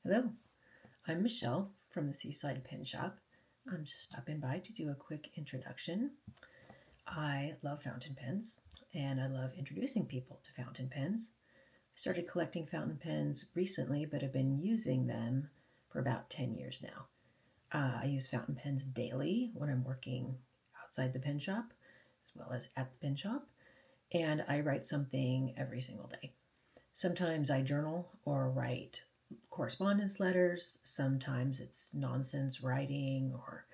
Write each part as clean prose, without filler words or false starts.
Hello, I'm Michelle from the Seaside Pen Shop. I'm just stopping by to do a quick introduction. I love fountain pens and I love introducing people to fountain pens. I started collecting fountain pens recently, but have been using them for about 10 years now. I use fountain pens daily when I'm working outside the pen shop as well as at the pen shop, and I write something every single day. Sometimes I journal or write correspondence letters. Sometimes it's nonsense writing or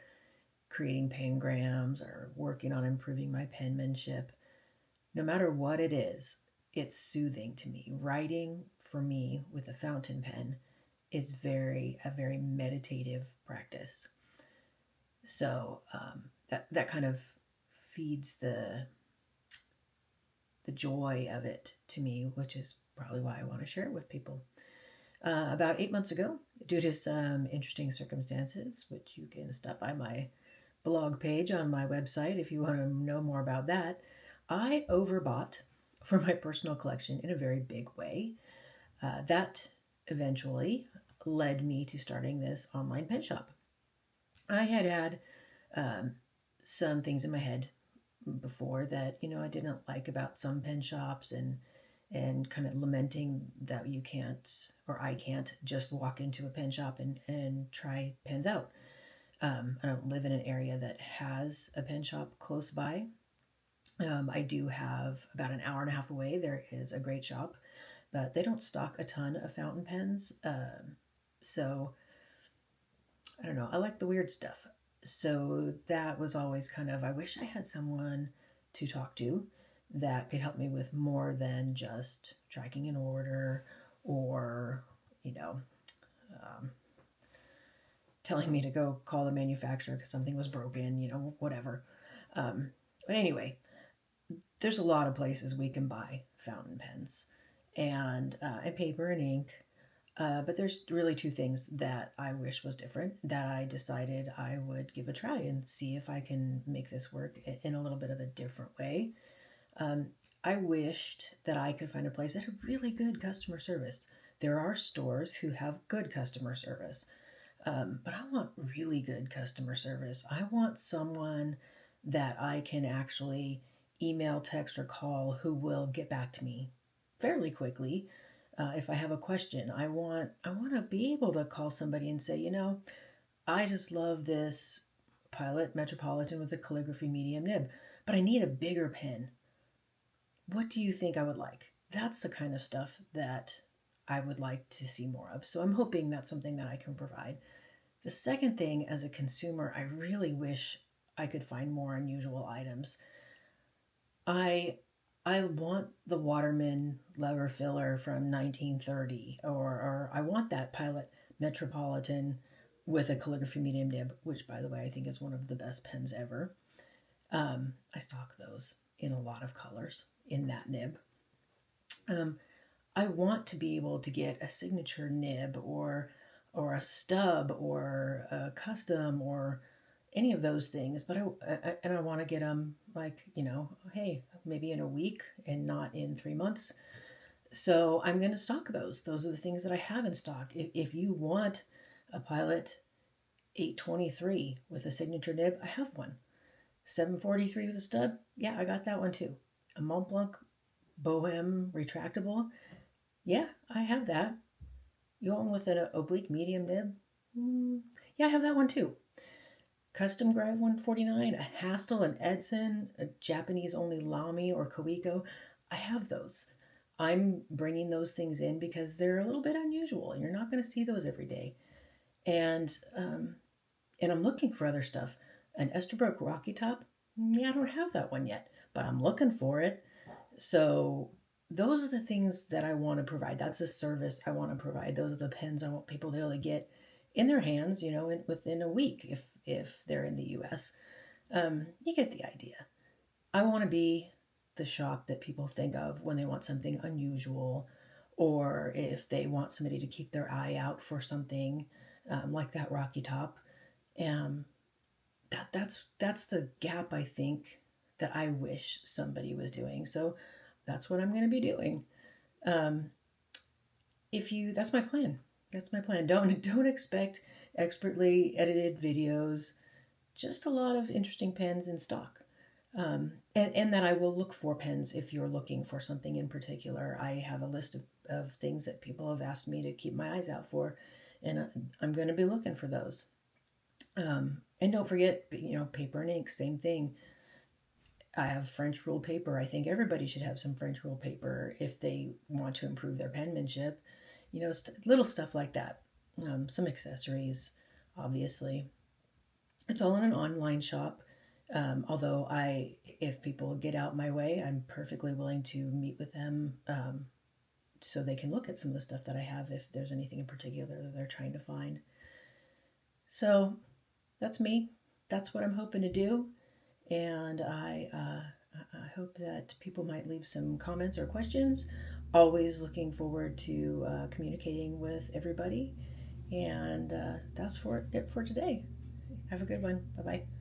creating pangrams or working on improving my penmanship. No matter what it is, it's soothing to me. Writing for me with a fountain pen is a very meditative practice. So that kind of feeds the joy of it to me, which is probably why I want to share it with people. About 8 months ago, due to some interesting circumstances, which you can stop by my blog page on my website if you want to know more about that, I overbought for my personal collection in a very big way. That eventually led me to starting this online pen shop. I had um, some things in my head before that I didn't like about some pen shops, and kind of lamenting that you can't, or I can't just walk into a pen shop and try pens out. I don't live in an area that has a pen shop close by. I do have about an hour and a half away. There is a great shop, but they don't stock a ton of fountain pens. So I don't know. I like the weird stuff. So that was always kind of, I wish I had someone to talk to that could help me with more than just tracking an order or, you know, um, telling me to go call the manufacturer because something was broken, whatever. Um, but anyway, there's a lot of places we can buy fountain pens and paper and ink. But there's really two things that I wish was different that I decided I would give a try and see if I can make this work in a little bit of a different way. Um, I wished that I could find a place that had really good customer service. There are stores who have good customer service, but I want really good customer service. I want someone that I can actually email, text, or call who will get back to me fairly quickly. If I have a question, I want to be able to call somebody and say, I just love this Pilot Metropolitan with a calligraphy medium nib, but I need a bigger pen. What do you think I would like? That's the kind of stuff that I would like to see more of. So I'm hoping that's something that I can provide. The second thing, as a consumer, I really wish I could find more unusual items. I I want the Waterman lever filler from 1930, or I want that Pilot Metropolitan with a calligraphy medium nib, which, by the way, I think is one of the best pens ever. I stock those in a lot of colors in that nib. Um, I want to be able to get a signature nib or a stub or a custom or any of those things, but I want to get them like, hey, maybe in a week and not in 3 months. So I'm going to stock those. Those are the things that I have in stock. If you want a Pilot 823 with a signature nib, I have one. 743 with a stub, yeah, I got that one too. A Mont Blanc Bohem retractable, yeah, I have that. You want one with an oblique medium nib? Yeah, I have that one too. Custom Grive 149, a Hastel, an Edson, a Japanese only Lamy or Koiko. I have those. I'm bringing those things in because they're a little bit unusual. You're not going to see those every day. And um, and I'm looking for other stuff. An Esterbrook Rocky Top, yeah, I don't have that one yet, but I'm looking for it. So those are the things that I want to provide. That's a service I want to provide. Those are the pens I want people to be able to get in their hands, within a week if they're in the U.S. You get the idea. I want to be the shop that people think of when they want something unusual, or if they want somebody to keep their eye out for something like that Rocky Top. Um, that's the gap I think that I wish somebody was doing. So that's what I'm going to be doing. Um, if you That's my plan. That's my plan. Don't expect expertly edited videos. Just a lot of interesting pens in stock. And that I will look for pens if you're looking for something in particular. I have a list of things that people have asked me to keep my eyes out for, and I'm going to be looking for those. And don't forget, paper and ink, same thing. I have French ruled paper. I think everybody should have some French ruled paper if they want to improve their penmanship. Little stuff like that. Some accessories, obviously. It's all in an online shop. Although if people get out my way, I'm perfectly willing to meet with them so they can look at some of the stuff that I have if there's anything in particular that they're trying to find. So that's me. That's what I'm hoping to do. And I hope that people might leave some comments or questions. Always looking forward to communicating with everybody. And that's it for today. Have a good one. Bye bye.